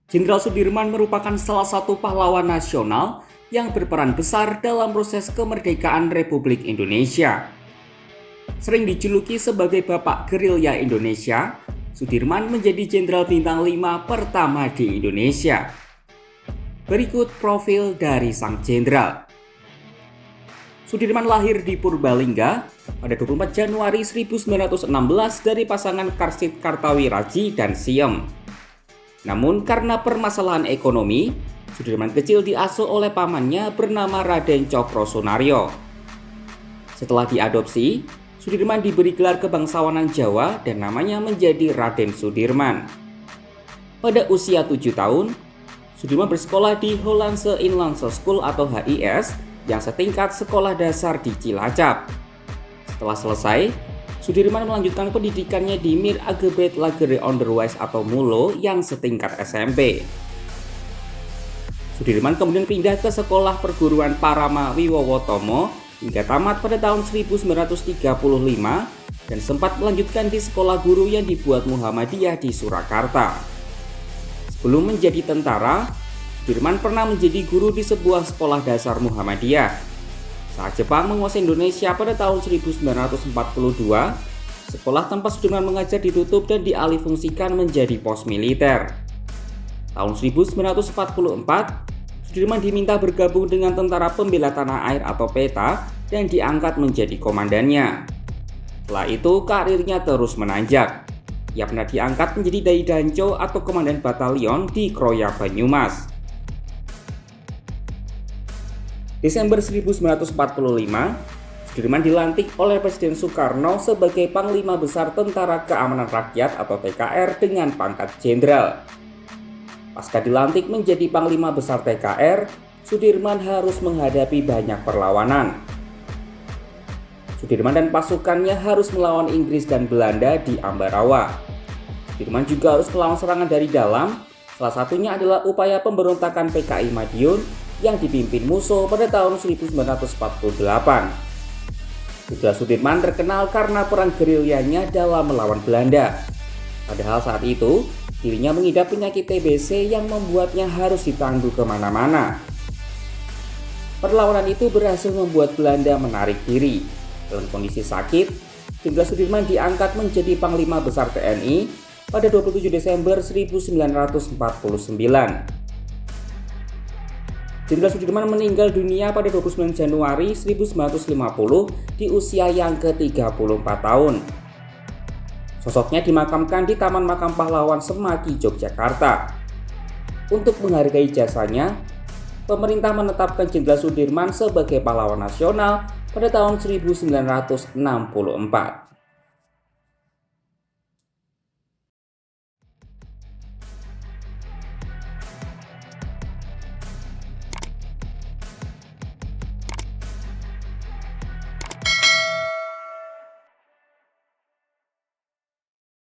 Jenderal Sudirman merupakan salah satu pahlawan nasional yang berperan besar dalam proses kemerdekaan Republik Indonesia. Sering dijuluki sebagai Bapak Gerilya Indonesia, Sudirman menjadi Jenderal Bintang 5 pertama di Indonesia. Berikut profil dari sang jenderal. Sudirman lahir di Purbalingga pada 24 Januari 1916 dari pasangan Karsit Kartawiraji dan Siem. Namun karena permasalahan ekonomi, Sudirman kecil diasuh oleh pamannya bernama Raden Cokrosunaryo. Setelah diadopsi, Sudirman diberi gelar kebangsawanan Jawa dan namanya menjadi Raden Sudirman. Pada usia 7 tahun, Sudirman bersekolah di Hollandse Inlandse School atau HIS yang setingkat sekolah dasar di Cilacap. Setelah selesai, Sudirman melanjutkan pendidikannya di Mir Agebed Lagere Onderwijs atau MULO yang setingkat SMP. Sudirman kemudian pindah ke sekolah perguruan Parama Wiwowotomo hingga tamat pada tahun 1935 dan sempat melanjutkan di sekolah guru yang dibuat Muhammadiyah di Surakarta. Sebelum menjadi tentara, Sudirman pernah menjadi guru di sebuah sekolah dasar Muhammadiyah. Saat Jepang menguasai Indonesia pada tahun 1942, sekolah tempat Sudirman mengajar ditutup dan dialihfungsikan menjadi pos militer. Tahun 1944, Sudirman diminta bergabung dengan Tentara Pembela Tanah Air atau PETA dan diangkat menjadi komandannya. Setelah itu, karirnya terus menanjak. Ia pernah diangkat menjadi Dai Danco atau komandan batalion di Kroya Banyumas. Desember 1945, Sudirman dilantik oleh Presiden Soekarno sebagai Panglima Besar Tentara Keamanan Rakyat atau TKR dengan pangkat jenderal. Pasca dilantik menjadi Panglima Besar TKR, Sudirman harus menghadapi banyak perlawanan. Sudirman dan pasukannya harus melawan Inggris dan Belanda di Ambarawa. Sudirman juga harus melawan serangan dari dalam, salah satunya adalah upaya pemberontakan PKI Madiun yang dipimpin Musso pada tahun 1948. Jenderal Sudirman terkenal karena perang gerilyanya dalam melawan Belanda. Padahal saat itu, dirinya mengidap penyakit TBC yang membuatnya harus ditandu kemana-mana. Perlawanan itu berhasil membuat Belanda menarik diri. Dalam kondisi sakit, Jenderal Sudirman diangkat menjadi Panglima Besar TNI pada 27 Desember 1949. Jenderal Sudirman meninggal dunia pada 29 Januari 1950 di usia yang ke-34 tahun. Sosoknya dimakamkan di Taman Makam Pahlawan Semaki, Yogyakarta. Untuk menghargai jasanya, pemerintah menetapkan Jenderal Sudirman sebagai pahlawan nasional pada tahun 1964.